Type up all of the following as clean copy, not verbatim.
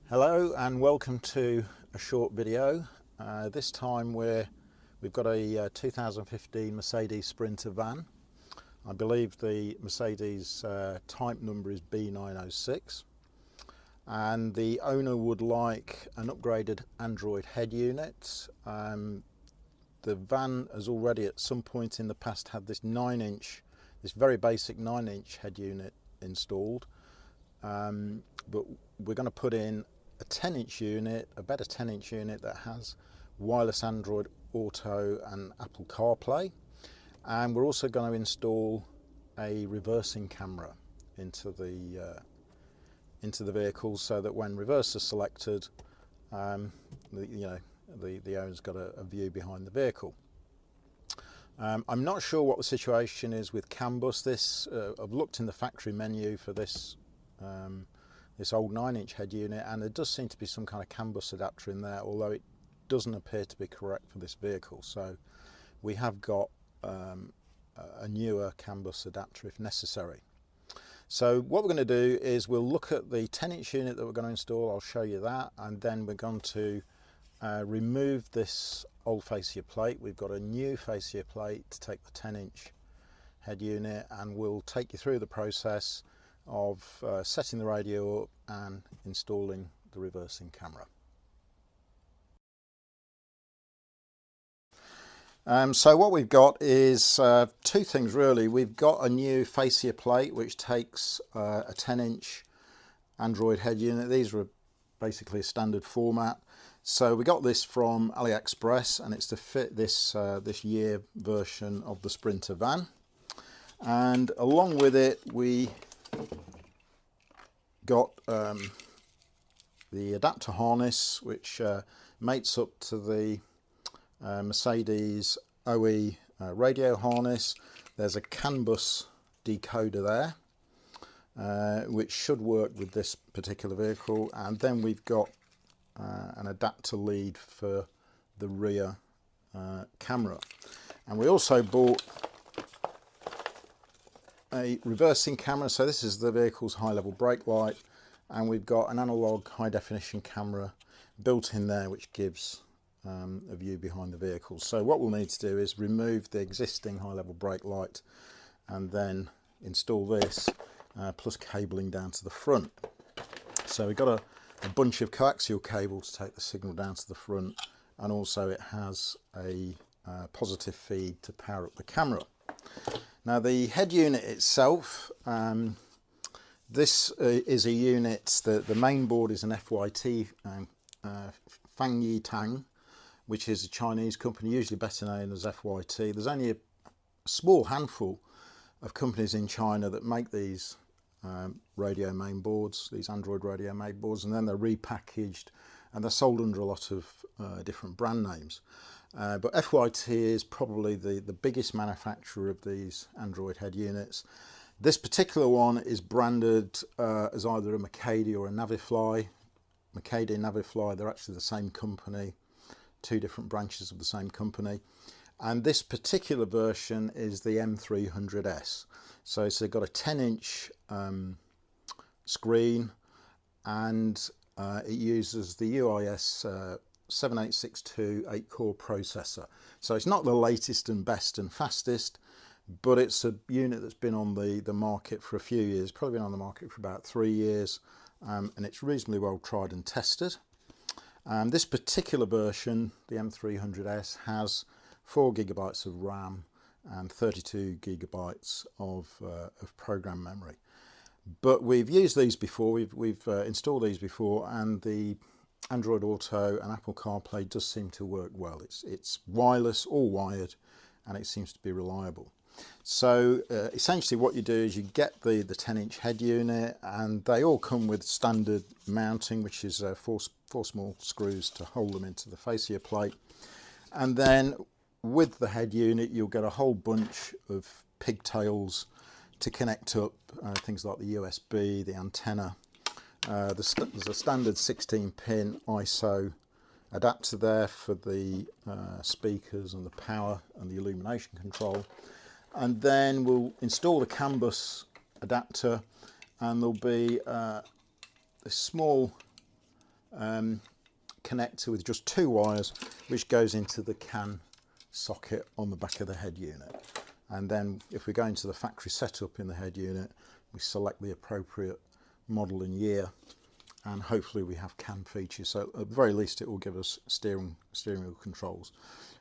Hello and welcome to a short video. This time we've got a 2015 Mercedes Sprinter van. I believe the Mercedes type number is B906, and the owner would like an upgraded Android head unit. The van has already at some point in the past had this very basic 9-inch head unit installed, but we're going to put in a 10-inch unit, a better 10-inch unit that has wireless Android Auto and Apple CarPlay, and we're also going to install a reversing camera into the vehicle, so that when reverse is selected, the owner's got a view behind the vehicle. I'm not sure what the situation is with CAN bus. I've looked in the factory menu for this old 9-inch head unit, and there does seem to be some kind of CAN bus adapter in there, although it doesn't appear to be correct for this vehicle. So we have got a newer CAN bus adapter if necessary. So what we're going to do is we'll look at the 10-inch unit that we're going to install. I'll show you that, and then we're going to remove this old fascia plate. We've got a new fascia plate to take the 10-inch head unit, and we'll take you through the process of setting the radio up and installing the reversing camera. So what we've got is two things really. We've got a new fascia plate which takes a 10-inch Android head unit. These are basically a standard format. So we got this from AliExpress, and it's to fit this year version of the Sprinter van. And along with it we got the adapter harness, which mates up to the Mercedes OE radio harness. There's a CAN bus decoder there, which should work with this particular vehicle, and then we've got an adapter lead for the rear camera. And we also bought a reversing camera. So this is the vehicle's high level brake light, and we've got an analog high definition camera built in there which gives a view behind the vehicle. So what we'll need to do is remove the existing high level brake light and then install this plus cabling down to the front. So we've got a bunch of coaxial cable to take the signal down to the front, and also it has a positive feed to power up the camera. Now the head unit itself, this is a unit, the main board is an FYT Fangyi Tang, which is a Chinese company, usually better known as FYT. There's only a small handful of companies in China that make these radio main boards, these Android radio main boards, and then they're repackaged and they're sold under a lot of different brand names. But FYT is probably the biggest manufacturer of these Android head units. This particular one is branded as either a Mercedes or a Navifly. Mercedes and Navifly, they're actually the same company, two different branches of the same company. And this particular version is the M300S. So it's got a 10-inch screen, and it uses the UIS 7862 8-core processor. So it's not the latest and best and fastest, but it's a unit that's been on the market for a few years, probably been on the market for about 3 years, and it's reasonably well tried and tested. This particular version, the M300S, has 4 GB of RAM and 32 GB of program memory. But we've used these before, we've installed these before, and the Android Auto and Apple CarPlay does seem to work well. It's wireless, all wired, and it seems to be reliable. So essentially what you do is you get the 10-inch head unit, and they all come with standard mounting, which is 4 small screws to hold them into the fascia plate. And then with the head unit you'll get a whole bunch of pigtails to connect up things like the USB, the antenna. There's a standard 16-pin ISO adapter there for the speakers and the power and the illumination control. And then we'll install the CAN bus adapter, and there'll be a small connector with just 2 wires, which goes into the CAN socket on the back of the head unit. And then if we go into the factory setup in the head unit, we select the appropriate model and year, and hopefully we have CAN features, so at the very least it will give us steering wheel controls.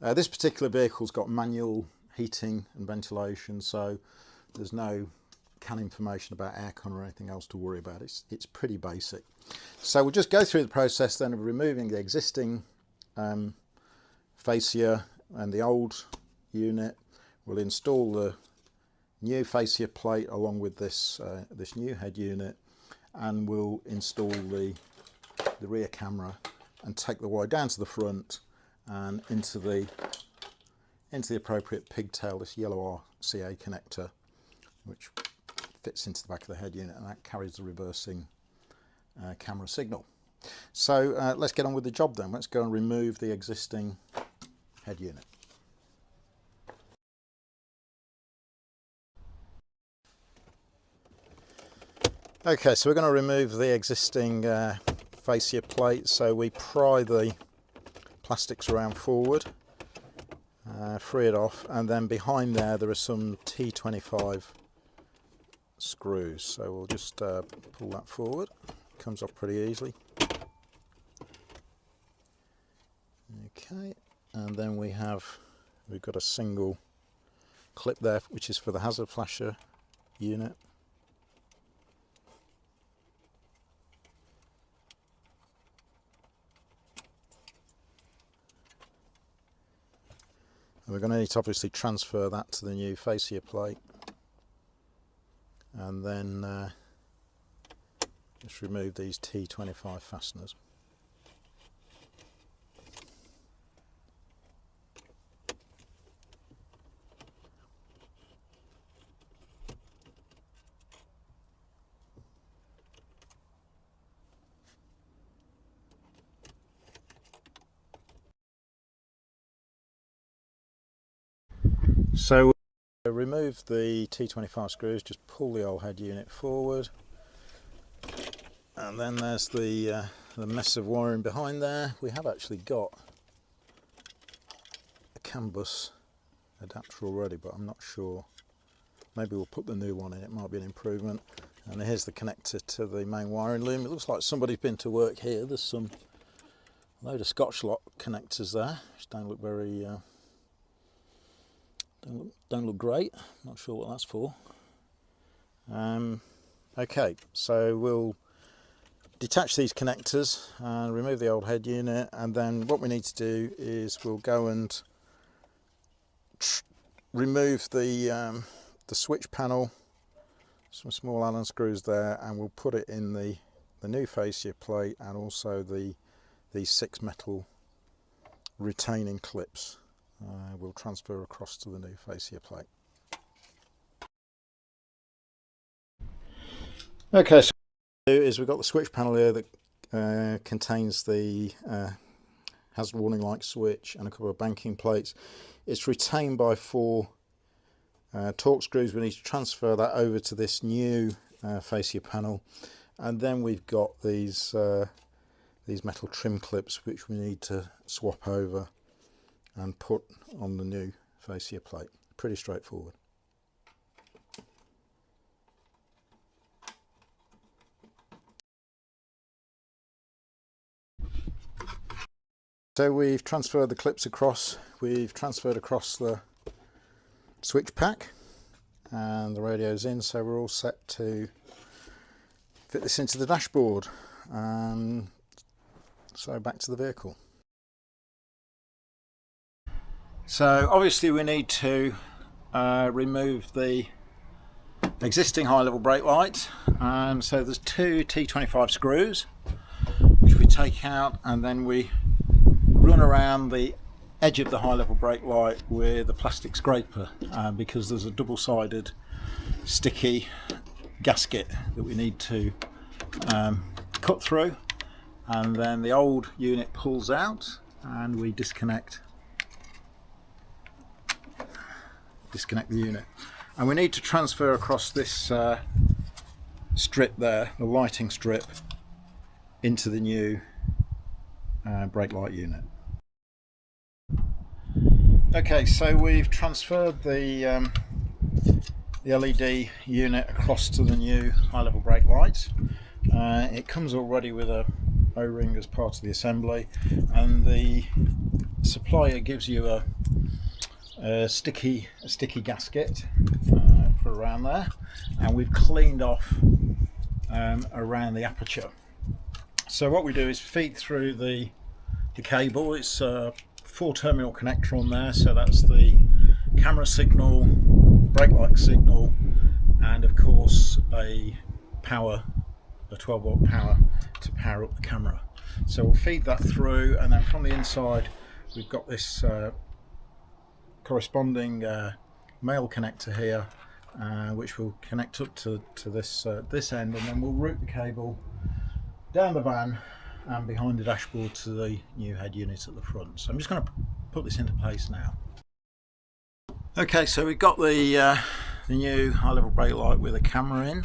This particular vehicle's got manual heating and ventilation, so there's no CAN information about aircon or anything else to worry about. It's pretty basic. So we'll just go through the process then of removing the existing fascia and the old unit. We'll install the new fascia plate along with this this new head unit, and we'll install the rear camera and take the wire down to the front and into the appropriate pigtail, this yellow RCA connector, which fits into the back of the head unit, and that carries the reversing camera signal. So let's get on with the job then. Let's go and remove the existing head unit. Okay, so we're going to remove the existing fascia plate. So we pry the plastics around forward, free it off, and then behind there are some T25 screws. So we'll just pull that forward. Comes off pretty easily. Okay, and then we've got a single clip there, which is for the hazard flasher unit. And we're going to need to obviously transfer that to the new fascia plate, and then just remove these T25 fasteners. So remove the T25 screws, just pull the old head unit forward, and then there's the mess of wiring behind there. We have actually got a CAN bus adapter already, but I'm not sure. Maybe we'll put the new one in, it might be an improvement. And here's the connector to the main wiring loom. It looks like somebody's been to work here. There's some load of Scotch lock connectors there, which don't look very don't look great. Not sure what that's for. Okay, so we'll detach these connectors and remove the old head unit, and then what we need to do is we'll go and remove the switch panel, some small Allen screws there, and we'll put it in the new fascia plate, and also these 6 metal retaining clips. We'll transfer across to the new fascia plate. Okay, so what we'll do is we've got the switch panel here that contains the hazard warning light switch and a couple of banking plates. It's retained by 4 torque screws. We need to transfer that over to this new fascia panel, and then we've got these metal trim clips which we need to swap over and put on the new fascia plate. Pretty straightforward. So we've transferred the clips across, we've transferred across the switch pack, and the radio's in, so we're all set to fit this into the dashboard. So back to the vehicle. So obviously we need to remove the existing high level brake light. So there's 2 T25 screws which we take out, and then we run around the edge of the high level brake light with a plastic scraper, because there's a double-sided sticky gasket that we need to cut through, and then the old unit pulls out and we disconnect the unit, and we need to transfer across this strip there, the lighting strip, into the new brake light unit. Okay, so we've transferred the LED unit across to the new high-level brake lights. It comes already with a O-ring as part of the assembly, and the supplier gives you a sticky gasket put around there, and we've cleaned off around the aperture. So what we do is feed through the cable. It's a 4-terminal connector on there, so that's the camera signal, brake light signal, and of course a 12-volt power to power up the camera. So we'll feed that through, and then from the inside we've got this corresponding male connector here, which will connect up to this end, and then we'll route the cable down the van and behind the dashboard to the new head unit at the front. So I'm just going to put this into place now. Okay, so we've got the new high-level brake light with a camera in,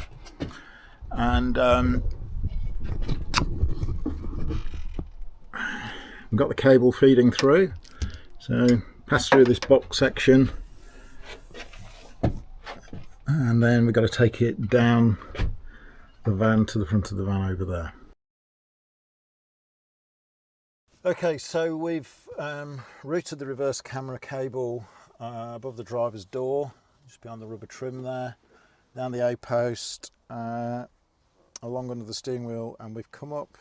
and we've got the cable feeding through. So pass through this box section, and then we've got to take it down the van to the front of the van over there. Okay, so we've routed the reverse camera cable above the driver's door, just behind the rubber trim there, down the A-post, along under the steering wheel, and we've come up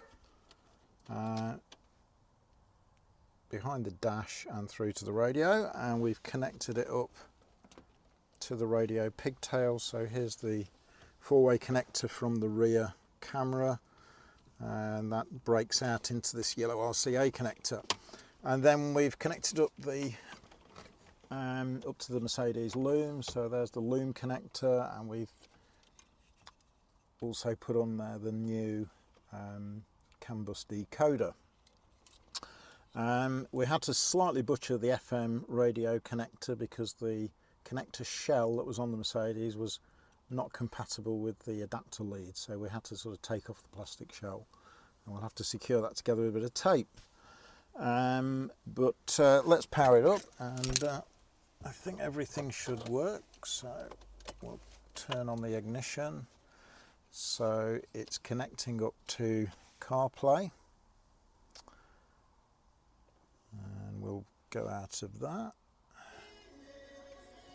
behind the dash and through to the radio, and we've connected it up to the radio pigtail. So here's the 4-way connector from the rear camera, and that breaks out into this yellow RCA connector, and then we've connected up the up to the Mercedes loom. So there's the loom connector, and we've also put on there the new CAN bus decoder. We had to slightly butcher the FM radio connector because the connector shell that was on the Mercedes was not compatible with the adapter lead, so we had to sort of take off the plastic shell, and we'll have to secure that together with a bit of tape. But let's power it up, and I think everything should work. So we'll turn on the ignition, so it's connecting up to CarPlay, and we'll go out of that.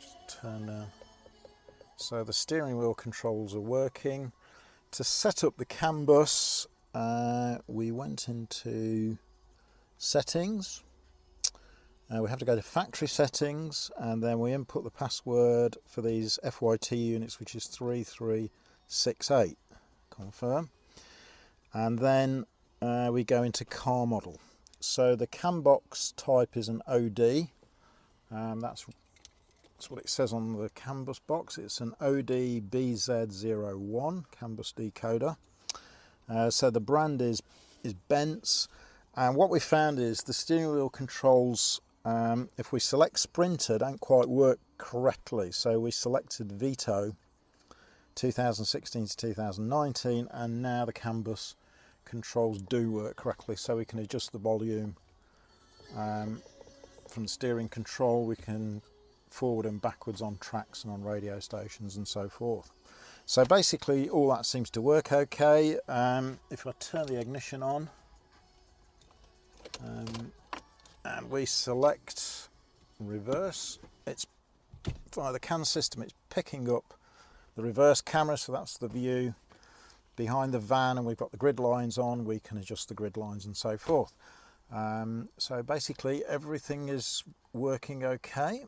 Just turn down. So the steering wheel controls are working. To set up the CAN bus, we went into settings. We have to go to factory settings, and then we input the password for these FYT units, which is 3368. Confirm. And then we go into car model. So the CAN box type is an OD. That's what it says on the CAN bus box. It's an OD BZ01 CAN bus decoder. So the brand is Benz, and what we found is the steering wheel controls, if we select Sprinter, don't quite work correctly. So we selected Vito 2016 to 2019, and now the CAN bus controls do work correctly. So we can adjust the volume from the steering control. We can forward and backwards on tracks and on radio stations and so forth. So basically all that seems to work okay. If I turn the ignition on and we select reverse, it's via the CAN system, it's picking up the reverse camera, so that's the view behind the van, and we've got the grid lines on. We can adjust the grid lines and so forth. So basically everything is working okay.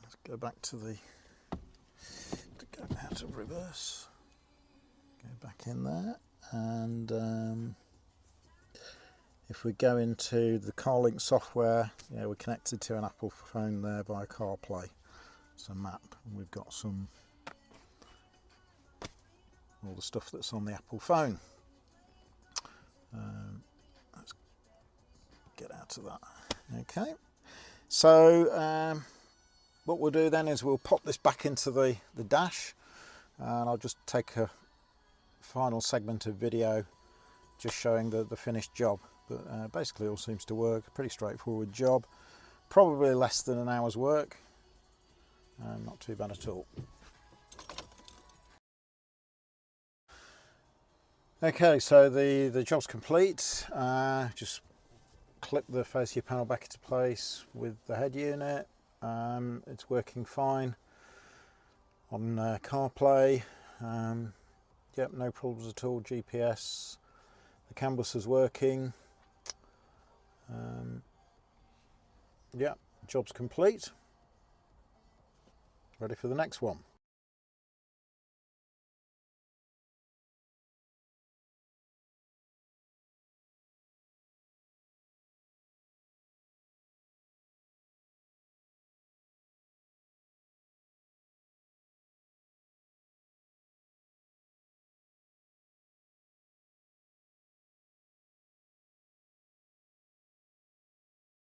Let's go back to go out of reverse, go back in there, and if we go into the CarLink software, we're connected to an Apple phone there via CarPlay. It's a map, and we've got all the stuff that's on the Apple phone. Let's get out of that. Okay, so what we'll do then is we'll pop this back into the dash, and I'll just take a final segment of video just showing the finished job. but basically all seems to work. A pretty straightforward job, probably less than an hour's work, not too bad at all. Okay, so the job's complete. Just clip the fascia panel back into place with the head unit. It's working fine on CarPlay. Yep, no problems at all. GPS, the canvas is working. Yep, job's complete. Ready for the next one.